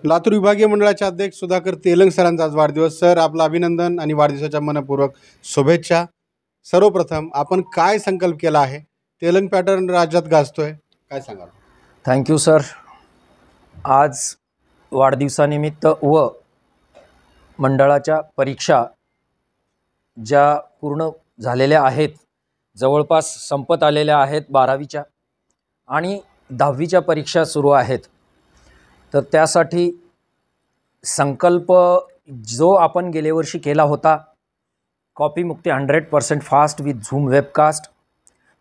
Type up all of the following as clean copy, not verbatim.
लातूर विभागीय मंडळाचे अध्यक्ष सुधाकर तेलंग सरांचा आज वाढदिवस. सर, आपलं अभिनंदन आणि वाढदिवसाच्या मनपूर्वक शुभेच्छा. सर्वप्रथम आपण काय संकल्प केला आहे? तेलंग पॅटर्न राज्यात गाजतोय, काय सांगाल? Thank you sir. आज वाढदिवसानिमित्त व मंडळाच्या परीक्षा ज्या पूर्ण झालेल्या आहेत, जवळपास संपत आलेल्या आहेत, 12वीच्या आणि 10वीच्या परीक्षा सुरू आहेत. तर त्यासाठी संकल्प जो आपण गेल्या वर्षी केला होता, कॉपीमुक्ती 100% फास्ट विथ झूम वेबकास्ट,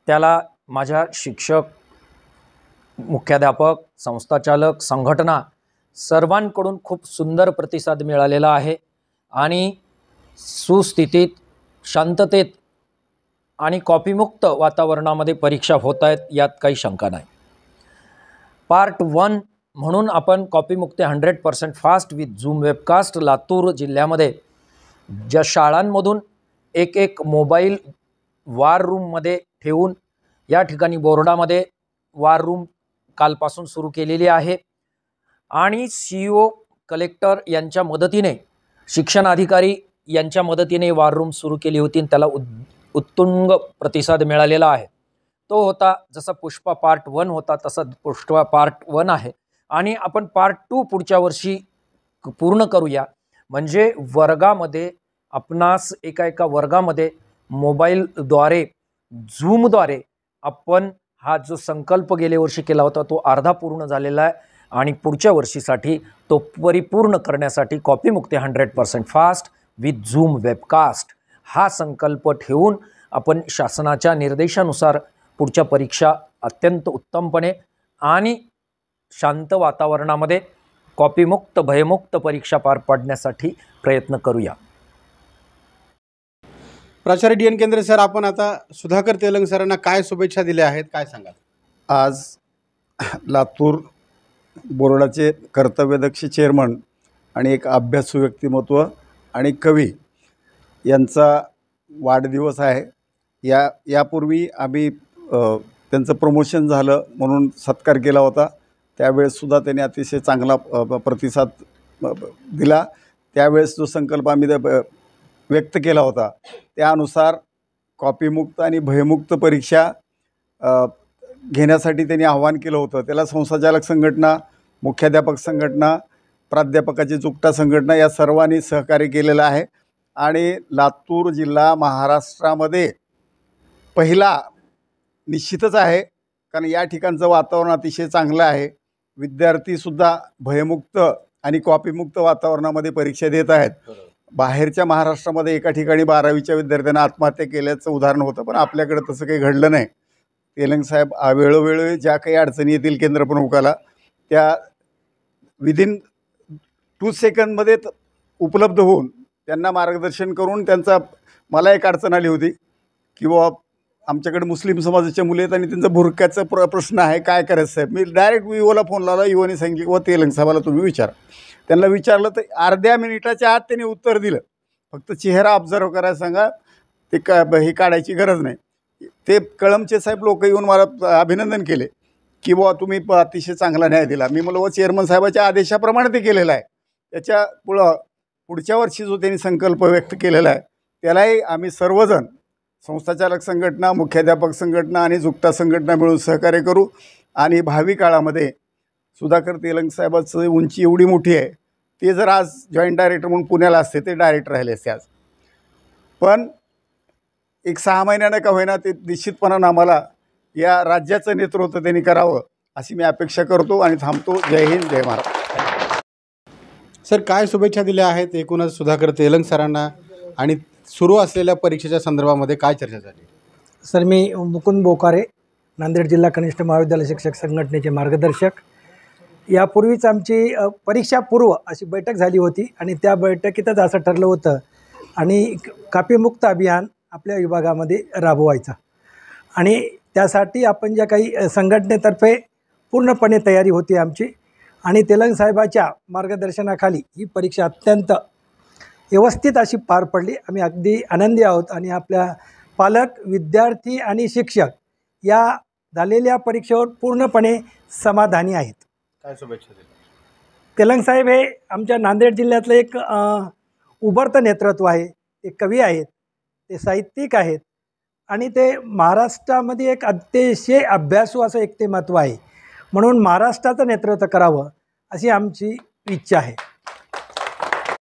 त्याला माझ्या शिक्षक, मुख्याध्यापक, संस्थाचालक, संघटना सर्वांकडून खूप सुंदर प्रतिसाद मिळालेला आहे आणि सुस्थितीत, शांततेत आणि कॉपीमुक्त वातावरणामध्ये परीक्षा होत आहेत, यात काही शंका नाही. पार्ट 1 म्हणून आपण कॉपीमुक्ती 100% fast with zoom webcast Latur जिल्ह्यामध्ये ज्या शाळांमधून एक मोबाईल वार रूममध्ये ठेवून, या ठिकाणी बोर्डामध्ये वार रूम कालपासून सुरू केलेली आहे आणि CEO, कलेक्टर यांच्या मदतीने, शिक्षण अधिकारी यांच्या मदतीने वार रूम सुरू केली होती आणि त्याला उत्तुंग प्रतिसाद मिळालेला आहे. तो होता जसा पुष्पा पार्ट 1 होता तसा पुष्पा पार्ट 1 आहे आणि आपण पार्ट 2 पुढच्या वर्षी पूर्ण करूया. म्हणजे वर्गामध्ये आपणास एका वर्गामध्ये मोबाईलद्वारे, झूमद्वारे आपण हा जो संकल्प गेल्या वर्षी केला होता तो अर्धा पूर्ण झालेला आहे आणि पुढच्या वर्षीसाठी तो परिपूर्ण करण्यासाठी कॉपीमुक्ती 100% फास्ट विथ झूम वेबकास्ट हा संकल्प ठेवून आपण शासनाच्या निर्देशानुसार पुढच्या परीक्षा अत्यंत उत्तमपणे आणि शांत वातावरणामध्ये कॉपीमुक्त, भयमुक्त परीक्षा पार पाडण्यासाठी प्रयत्न करूया. प्राचार्य DN केंद्रे सर, आपण आता सुधाकर तेलंग सरांना काय शुभेच्छा दिल्या आहेत, काय सांगाल? आज लातूर बोर्डाचे कर्तव्यदक्ष चेअरमन आणि एक अभ्यासू व्यक्तिमत्व आणि कवी यांचा वाढदिवस आहे. यापूर्वी आम्ही त्यांचं प्रमोशन झालं म्हणून सत्कार केला होता. त्यावेळेससुद्धा त्यांनी अतिशय चांगला प्रतिसाद दिला. त्यावेळेस जो संकल्प आम्ही व्यक्त केला होता त्यानुसार कॉपीमुक्त आणि भयमुक्त परीक्षा घेण्यासाठी त्यांनी आव्हान केलं होतं. त्याला संस्थाचालक संघटना, मुख्याध्यापक संघटना, प्राध्यापकाची चुकटा संघटना या सर्वांनी सहकार्य केलेलं आहे आणि लातूर जिल्हा महाराष्ट्रामध्ये पहिला निश्चितच आहे, कारण या ठिकाणचं वातावरण अतिशय चांगलं आहे. विद्यार्थीसुद्धा भयमुक्त आणि कॉपीमुक्त वातावरणामध्ये परीक्षा देत आहेत. बाहेरच्या महाराष्ट्रामध्ये एका ठिकाणी 12वीच्या विद्यार्थ्यांना आत्महत्या केल्याचं उदाहरण होतं, पण आपल्याकडे तसं काही घडलं नाही. तेलंग साहेब वेळोवेळी ज्या काही अडचणी येतील केंद्रप्रमुखाला त्या विदिन 2 सेकंदमध्ये उपलब्ध होऊन त्यांना मार्गदर्शन करून त्यांचा, मला एक अडचण आली होती की बाबा आमच्याकडे मुस्लिम समाजाच्या मुली आहेत आणि त्यांचा भुरक्याचा प्रश्न आहे, काय करायचं साहेब. मी डायरेक्ट विवोला फोन लावला. युवाने सांगितलं की तेलंग साहेबाला तुम्ही विचारा. त्यांना विचारलं तर अर्ध्या मिनिटाच्या आत त्यांनी उत्तर दिलं. फक्त चेहरा ऑब्झर्व करायला सांगा, ते हे काढायची गरज नाही. ते कळमचे साहेब लोक येऊन मला अभिनंदन केले की बाबा तुम्ही अतिशय चांगला न्याय दिला. मी म्हणलं चेअरमन साहेबाच्या आदेशाप्रमाणे ते केलेलं आहे. त्याच्या पुढच्या वर्षी जो त्यांनी संकल्प व्यक्त केलेला आहे त्यालाही आम्ही सर्वजण, संस्थाचालक संघटना, मुख्याध्यापक संघटना आणि जुकटा संघटना मिळून सहकार्य करू आणि भावी काळामध्ये सुधाकर तेलंग साहेबाचं उंची एवढी मोठी आहे, ते जर आज जॉईंट डायरेक्टर म्हणून पुण्याला असते ते डायरेक्टर राहिले असते आज. पण एक 6 महिन्यानं का होईना ते निश्चितपणानं आम्हाला या राज्याचं नेतृत्व त्यांनी करावं अशी मी अपेक्षा करतो आणि थांबतो. जय हिंद, जय महाराष्ट्र. सर, काय शुभेच्छा दिल्या आहेत एकूणच सुधाकर तेलंग सरांना आणि सुरू असलेल्या परीक्षेच्या संदर्भामध्ये काय चर्चा झाली? सर, मी मुकुंद बोकारे, नांदेड जिल्हा कनिष्ठ महाविद्यालय शिक्षक संघटनेचे मार्गदर्शक. यापूर्वीच आमची परीक्षापूर्व अशी बैठक झाली होती आणि त्या बैठकीतच असं ठरलं होतं आणि कॉपीमुक्त अभियान आपल्या विभागामध्ये राबवायचं आणि त्यासाठी आपण ज्या काही संघटनेतर्फे पूर्णपणे तयारी होती आमची आणि तेलंग साहेबाच्या मार्गदर्शनाखाली ही परीक्षा अत्यंत व्यवस्थित अशी पार पडली. आम्ही अगदी आनंदी आहोत आणि आपल्या पालक, विद्यार्थी आणि शिक्षक या झालेल्या परीक्षेवर पूर्णपणे समाधानी आहेत. काय शुभेच्छा दिल्या? तेलंग साहेब हे आमच्या नांदेड जिल्ह्यातलं एक उभरतं नेतृत्व आहे. ते कवी आहेत, ते साहित्यिक आहेत आणि ते महाराष्ट्रामध्ये एक अतिशय अभ्यासू असं व्यक्तिमत्व आहे. म्हणून महाराष्ट्राचं नेतृत्व करावं अशी आमची इच्छा आहे.